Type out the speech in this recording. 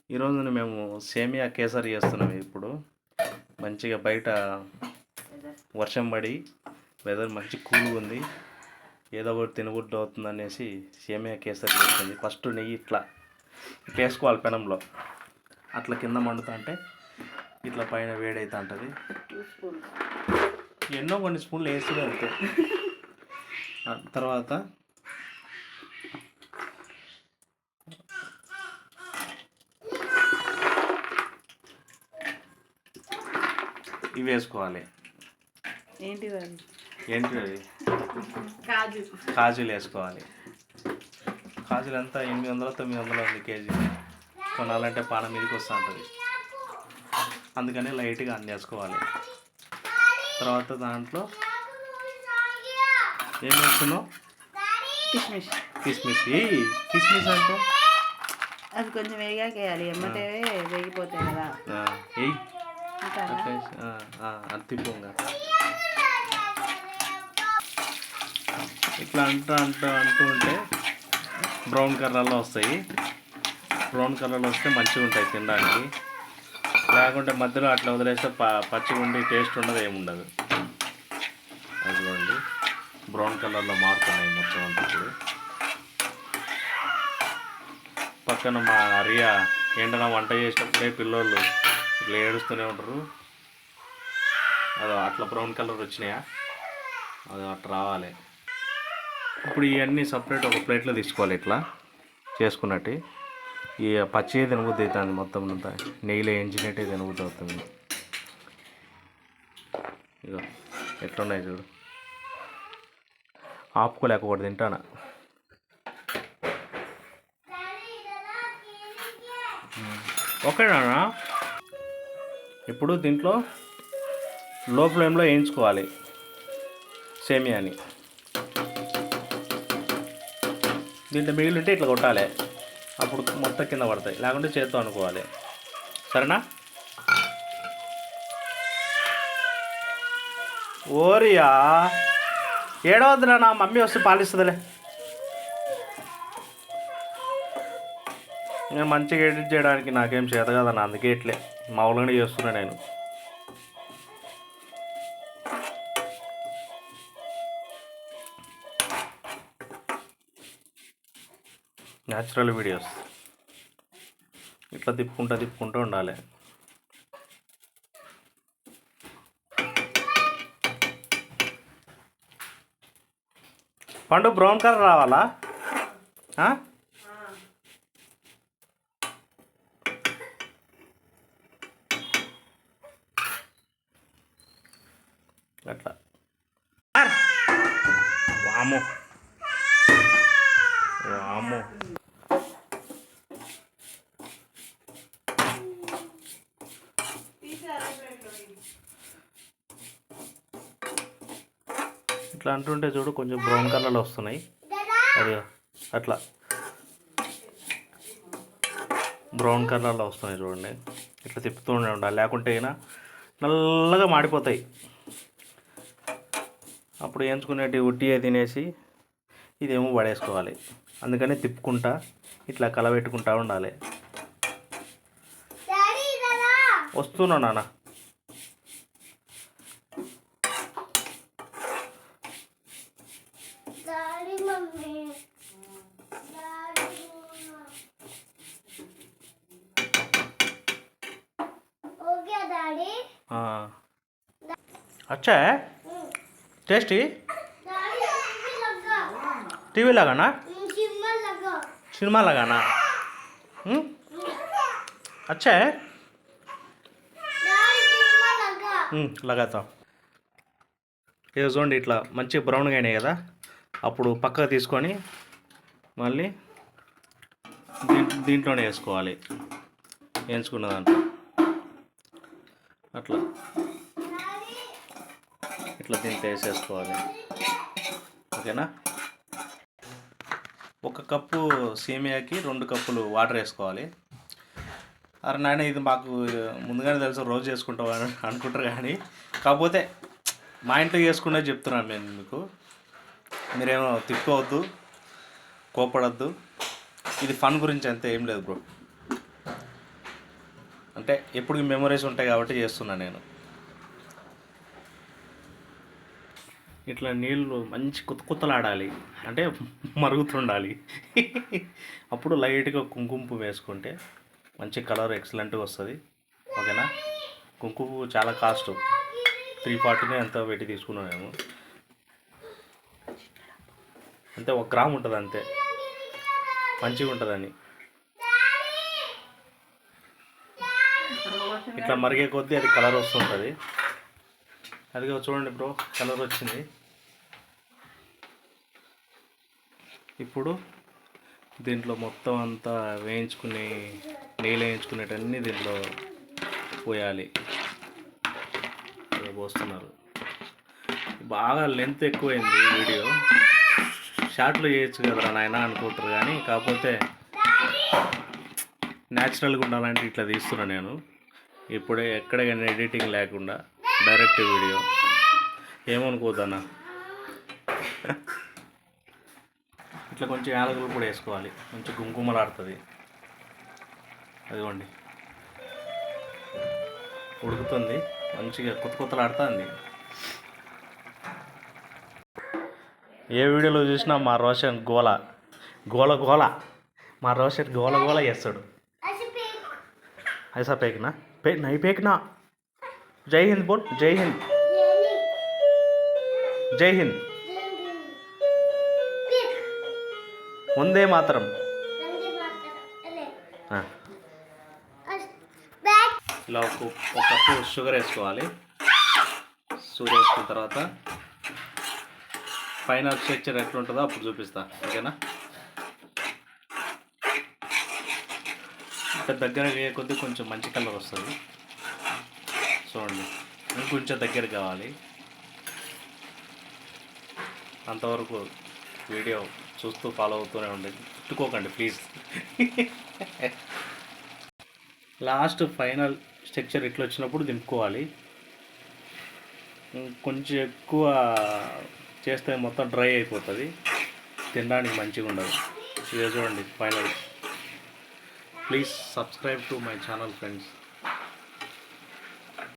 ఈరోజు మేము సేమియా కేసరి చేస్తున్నాం. ఇప్పుడు మంచిగా బయట వర్షం పడి వెదర్ మంచి కూల్గా ఉంది. ఏదో ఒకటి తినబుద్ధి అవుతుంది అనేసి సేమియా కేసరి చేస్తుంది. ఫస్ట్ నెయ్యి ఇట్లా వేసుకోవాలి పెనంలో, అట్లా కింద మండుతా అంటే ఇట్లా పైన వేడైతే ఉంటుంది. ఎన్నో కొన్ని స్పూన్లు వేసి అంతే. తర్వాత ఇవి వేసుకోవాలి. ఏంటిది అవి? కాజులు వేసుకోవాలి. కాజులు ఎంత 800-900 ఉంది కేజీ. కొనాలంటే పానం మీదకి వస్తూ ఉంటుంది, అందుకని లైట్గా వేసుకోవాలి. తర్వాత దాంట్లో ఏం వేస్తున్నావు? కిస్మిస్ అంటే అది కొంచెం వేగాక వేయాలి, ఎమ్మటే వేగిపోతాయి కదా. అది తిప్పుగా ఇట్లా అంటూ ఉంటే బ్రౌన్ కలర్లో వస్తాయి. బ్రౌన్ కలర్లో వస్తే మంచిగా ఉంటాయి తినడానికి. లేకుంటే మధ్యలో అట్లా వదిలేస్తే పచ్చిగా ఉండి టేస్ట్ ఉండదు, ఏముండదు. అది చూడండి బ్రౌన్ కలర్లో మారుతున్నాయి మొత్తం అంతా. ఇప్పుడు పక్కన మా రియా ఏంటన్నా వంట చేసేటప్పుడే పిల్లోళ్ళు ఇట్లా ఏడుస్తూనే ఉంటారు. అది అట్లా బ్రౌన్ కలర్ వచ్చినాయా, అది అట్లా రావాలి. ఇప్పుడు ఇవన్నీ సపరేట్ ఒక ప్లేట్లో తీసుకోవాలి. ఇట్లా చేసుకున్నట్టు ఈ పచ్చి తినబుద్ధి అవుతుంది, మొత్తం అంతా నెయ్యిలో వేయించినట్టే తినబుద్ధి అవుతుంది. ఇక ఎట్లున్నాయి చూడు, ఆపుకోలేకపోతే తింటాను. ఓకేనా? ఇప్పుడు దీంట్లో లో ఫ్లేమ్లో వేయించుకోవాలి సేమియాని. దీంట్లో మిగిలి ఉంటే ఇట్లా కొట్టాలి, అప్పుడు మొత్తం కింద పడతాయి. లేకుంటే చేత్తో అనుకోవాలి. సరేనా? ఓరియా ఏడవద్దురా, నా మమ్మీ వస్తే పాలిస్తుందిలే. నేను మంచిగా ఎడిట్ చేయడానికి నాకేం చేత కదన్నా, అందుకే ఇట్లే మామూలుగానే చేస్తున్నా నేను. న్యాచురల్ వీడియోస్ ఇట్లా తిప్పుకుంటూ ఉండాలి. పండు బ్రౌన్ కలర్ రావాలా? అట్లా వాము ఇట్లా అంటుంటే చూడు కొంచెం బ్రౌన్ కలర్లో వస్తున్నాయి. అది అట్లా బ్రౌన్ కలర్లో వస్తున్నాయి చూడండి. ఇట్లా తిప్పుతూనే ఉండాలి, లేకుంటే అయినా నల్లగా మాడిపోతాయి. అప్పుడు వేయించుకునేటి ఉట్టియే తినేసి ఇదేమో పడేసుకోవాలి. అందుకని తిప్పుకుంటా ఇట్లా కలబెట్టుకుంటా ఉండాలి. వస్తున్నా నాన్న. अच्छा है टेस्टी टीवी लगाना सिनेमा लगाना अच्छा है लगाता ఇది చూడండి ఇట్లా మంచి బ్రౌన్గా అయినాయి కదా. అప్పుడు పక్కకు తీసుకొని మళ్ళీ దీంట్లోనే వేసుకోవాలి, వేయించుకున్న దాంట్లో అట్లా ఇట్లా దీంట్లో వేసేసుకోవాలి. ఓకేనా? 1 కప్పు సేమియాకి 2 కప్పులు వాటర్ వేసుకోవాలి. అరే నాయన ఇది మాకు ముందుగానే తెలుసు, రోజు చేసుకుంటాం అని అనుకుంటారు. కానీ కాకపోతే మా ఇంట్లో చేసుకునేది చెప్తున్నాను నేను మీకు. మీరేమో తిట్టుకోవద్దు, కోపడద్దు. ఇది ఫన్ గురించి అంతే, ఏం లేదు బ్రో. అంటే ఎప్పుడు మెమరీస్ ఉంటాయి కాబట్టి చేస్తున్నా నేను. ఇట్లా నీళ్ళు మంచి కుత్తలాడాలి, అంటే మరుగుతుండాలి. అప్పుడు లైట్గా కుంకుమ వేసుకుంటే మంచి కలర్ ఎక్సలెంట్గా వస్తుంది. ఓకేనా. కుంకుమ చాలా కాస్ట్, 340 ఎంత పెట్టి తీసుకున్నాను నేను. అంతే 1 గ్రామ్ ఉంటుంది అంతే, మంచిగా ఉంటుందని. ఇట్లా మరిగే కొద్దీ అది కలర్ వస్తుంటుంది. అదిగో చూడండి బ్రో, కలర్ వచ్చింది. ఇప్పుడు దీంట్లో మొత్తం అంతా నెయ్యిలో వేయించుకునేటన్నీ దీంట్లో పోయాలి. పోస్తున్నారు. బాగా లెంత్ ఎక్కువైంది వీడియో, షార్ట్లో చేయొచ్చు కదరా నాయన అనుకుంటారు, కానీ కాకపోతే న్యాచురల్గా ఉండాలంటే ఇట్లా తీస్తున్నా నేను. ఇప్పుడే ఎక్కడ కానీ ఎడిటింగ్ లేకుండా డైరెక్ట్ వీడియో. ఏమనుకోదన్నా. ఇట్లా కొంచెం యాలకులు కూడా వేసుకోవాలి, కొంచెం కుంకుమలాడుతుంది. అదిగోండి ఉడుకుతుంది, మంచిగా కొత్తలాడుతుంది. ఏ వీడియోలో చూసినా మా రోషన్ గోల మా రోషన్ గోల చేస్తాడు. ఐసా పేకనా నై పేకనా. జై హింద్ బోల్, జై హింద్, జై హింద్, వందే మాతరం. ఇలా ఒక కప్పు షుగర్ వేసుకోవాలి. షుగర్ వేసుకున్న తర్వాత ఫైనల్ స్ట్రక్చర్ ఎట్లా ఉంటుందో అప్పుడు చూపిస్తా. ఓకేనా. ఇంకా దగ్గర కొద్దీ కొంచెం మంచి కలర్ వస్తుంది. చూడండి, ఇంకొంచెం దగ్గర కావాలి. అంతవరకు వీడియో చూస్తూ ఫాలో అవుతూనే ఉండండి, తిట్టుకోకండి ప్లీజ్. లాస్ట్ ఫైనల్ స్ట్రక్చర్ ఇట్లా వచ్చినప్పుడు దింపుకోవాలి. కొంచెం ఎక్కువ చేస్తే మొత్తం డ్రై అయిపోతుంది, తినడానికి మంచిగా ఉండదు. ఇదే చూడండి final. Please subscribe to my channel friends.